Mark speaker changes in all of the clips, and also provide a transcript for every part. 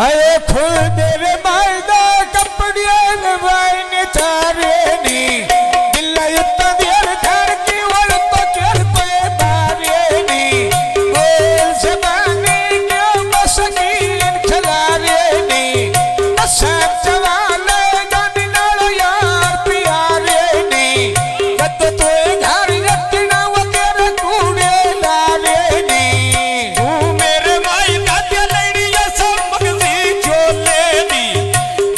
Speaker 1: आए खुद रे मायदा कपड़िया वाइन चारे नी दिल्ला युत्ता दियर घर की वल तो चल पे बारे नी बोल से बानी क्यों मसकीन खिलारे नी सब जवाने गानी नालो यार प्यारे नी कद तो घर रखना वो तेरे कूड़े लारे नी
Speaker 2: तू मेरे माई दादिया लड़िया सब मगजी चोले दी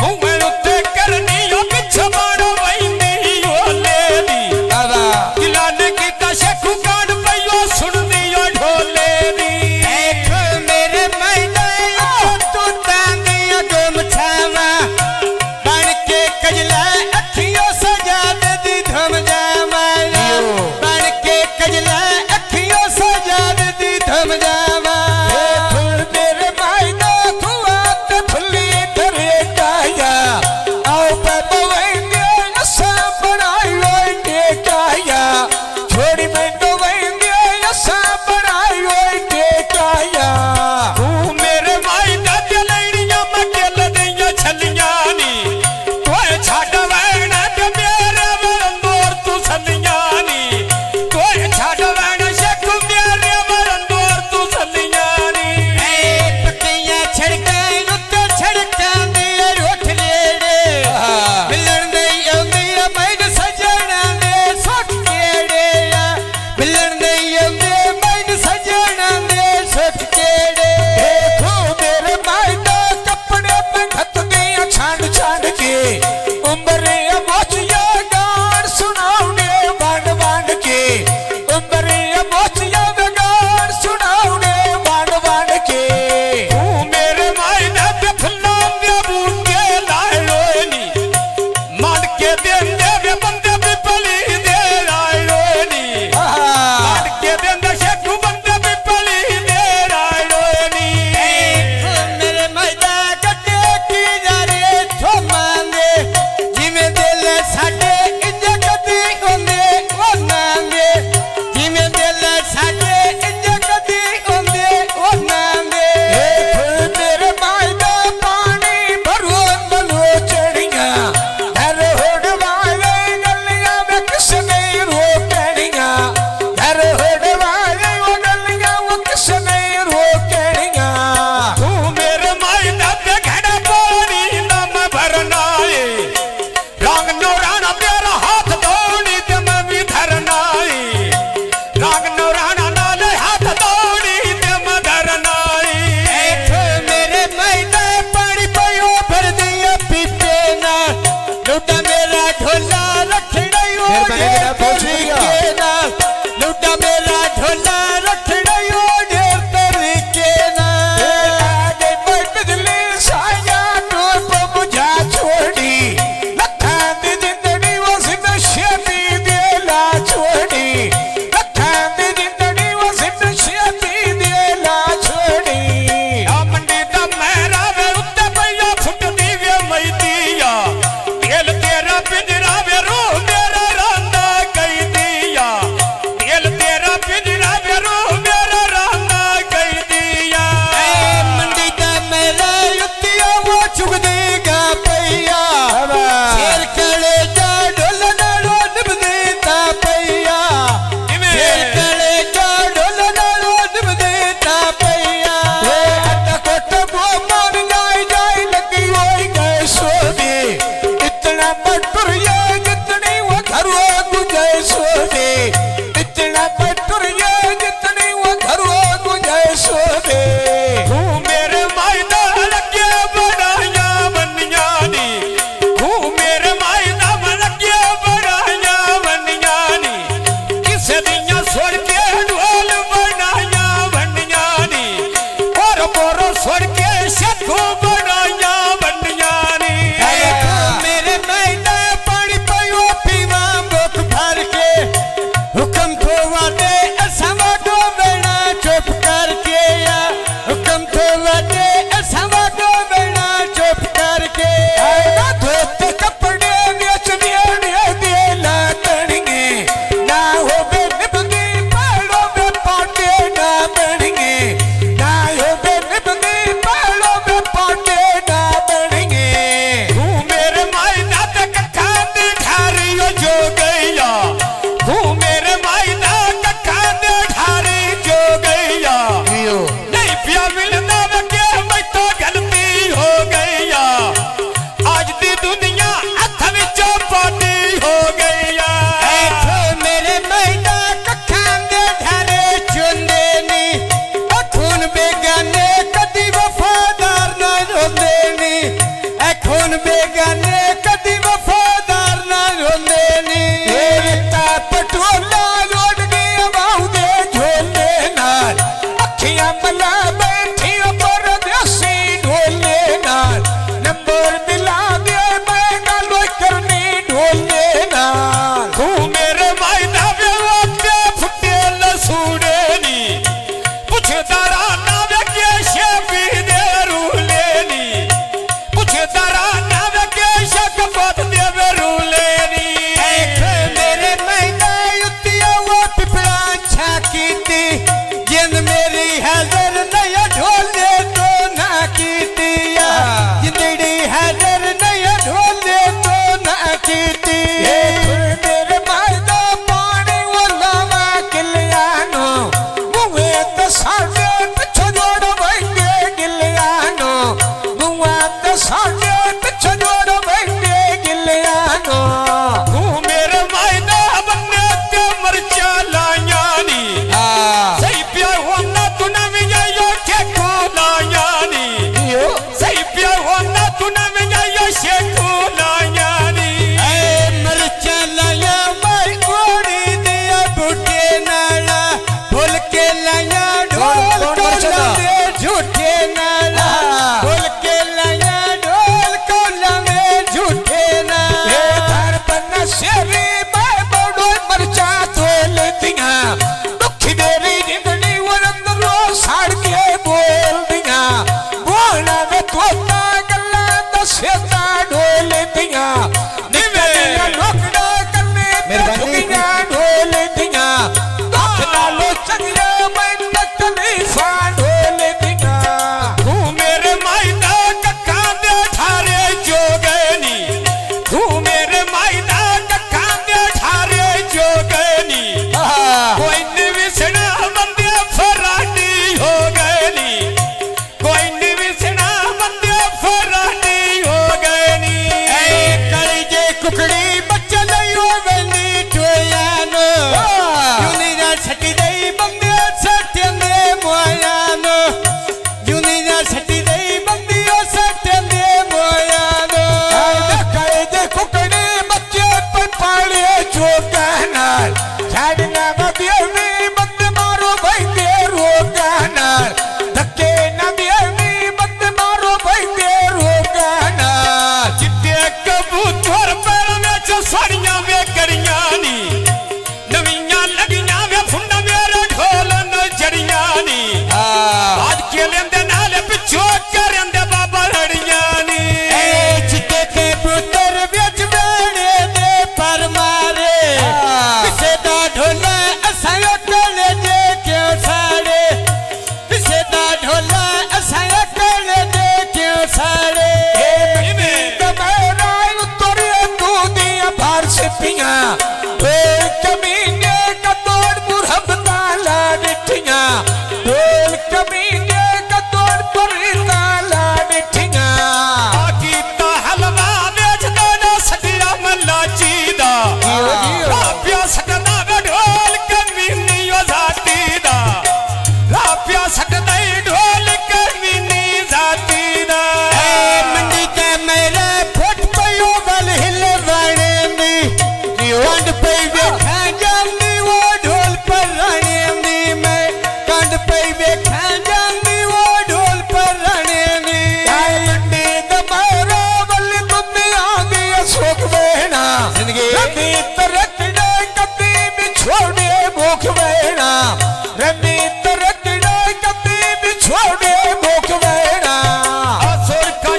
Speaker 2: मुंह में उत्ते करनी यो पिछ मारो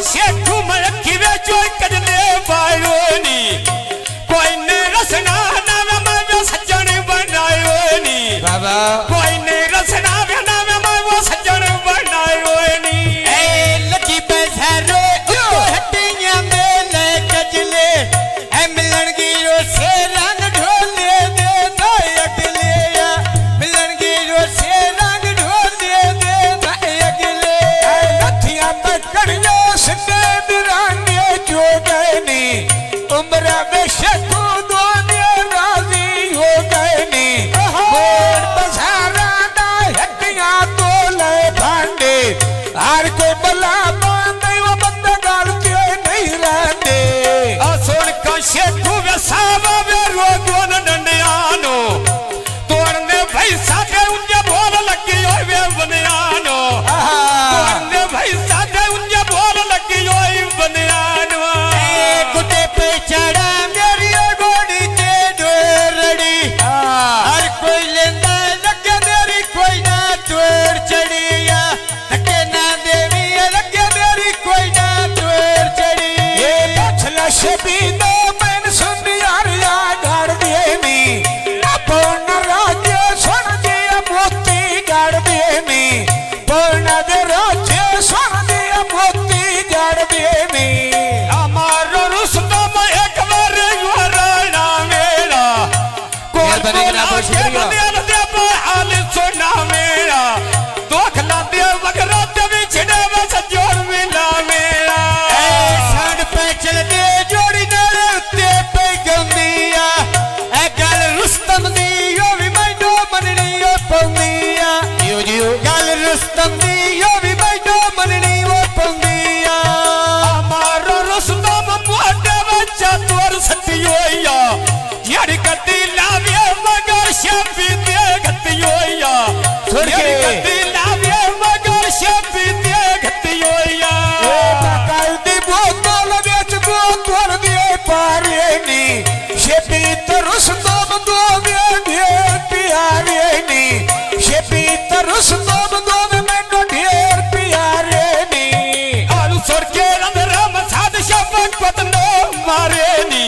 Speaker 2: शेठू मलकी वे चोई कजले बायो नी कोई ने रसना नाम मैं सज्जन बनायो नी
Speaker 1: बाबा
Speaker 2: कोई ने रसना नाम मैं सज्जन बनायो नी
Speaker 3: ए लकी बजारो हट्टियां में ले कजले ए मिलन गिरो से रंग ढोले दे नाय अगले या मिलन गिरो से रंग ढोले दे नाय अगले
Speaker 1: नथिया पकड़ियो सिद्धे बिराने जो गए नी उम्र बेशक दोने राजी हो गए नी मोर बसारा ना हड्डियां तो ले भांडे हर कोई बला बांधे वो बंदा गाल के नहीं रहते
Speaker 2: असुर का शेठू वे सावा वे रोगोन डंडियानो तोड़ने भाई साथे उनके बोल लगी हो वे बनियानो तोड़ने भाई साथे उनके बोल लगी हो बनियानो
Speaker 3: ए कुटे पे चढ़ा मेरी घोड़ी ते डोरड़ी हर कोई लेंदा लगे मेरी कोई ना तोड़ चढ़िया धक्के ना देवी लगे मेरी कोई ना तोड़ चढ़ी
Speaker 1: ये पछला शबीनो मैंने सुन यार या गाड़ दिए नी पूर्ण राज्य सुन दिया मोती गाड़ दिए नी पूर्ण दे राज्य सुन दिया मोती गाड़ दिए नी
Speaker 2: हमारो रुस्तम एक बार युवराना मेरा
Speaker 1: यार बनेगा ना, बहुत शुक्रिया।
Speaker 2: दिल दे हाल सुना मेरा दोखला दे मगरा ते बिछड़े बस जोड़ मिला मेरा
Speaker 3: साड पे चल दे जोड़ी नाल उत्ते पे गंदिया ए गल रुस्तम दी यो भी मैनू मननी ओ पौंदिया
Speaker 1: जियो जियो
Speaker 3: गल रुस्तम दी यो भी मैनू मननी ओ पौंदिया
Speaker 2: हमारो रुस्तम मोटे बच्चा तोर सतियोया यार कदी लावे मगर शबी दे गतियोया
Speaker 1: सुन के।
Speaker 2: यार कदी लावे मगर शबी दे गतियोया
Speaker 1: कायदी बोतल बेच बोतल दिए पारे नी शेपी तरुस दम दो ढेर प्यारे नी शेपी तरुस दम दो में ढेर प्यारे नी
Speaker 2: आलू सर के अंदर मसाद शबक पतनो मारे नी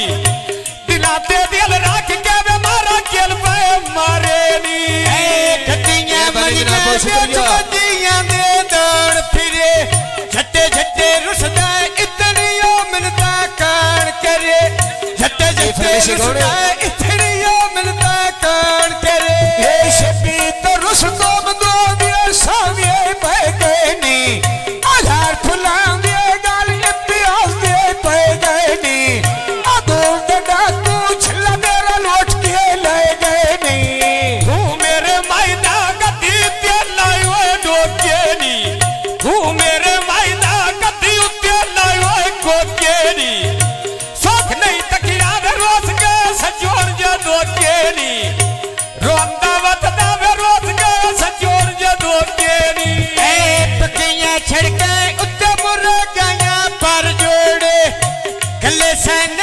Speaker 2: दिलाते दिल राख के वे मारा केल पे मारे नी
Speaker 3: ठट्टियां
Speaker 1: बनेगा ना, बहुत
Speaker 3: मंगने
Speaker 1: शुक्रिया।
Speaker 3: बदियां दे दौड़ फिरे झट्टे झट्टे रुसदा इतनियो मिलता कान करे झट्टे झट्टे
Speaker 1: फरमाइशी गौड़े।
Speaker 3: रुसदा इतनियो मिलता कान करे
Speaker 1: ये शेपी तरुस दम दो सावे बह गए नी आधार फुला दिए गाल इतिहास दे पै गए नी अदो डडा तू छला मेरा लौट के ले गए नी
Speaker 2: तू मेरे मायना गति ते लायो डोके नी तू मेरे मायना गति ते लायो कोके नी सोख नहीं तकिया वे रोज के सजोर जे दोके नी रोंदा वतदा वे रोज के सजोर जे दोके नी
Speaker 3: पकियां छड़के उत्ते मुर्गायां पर जोड़े गले संग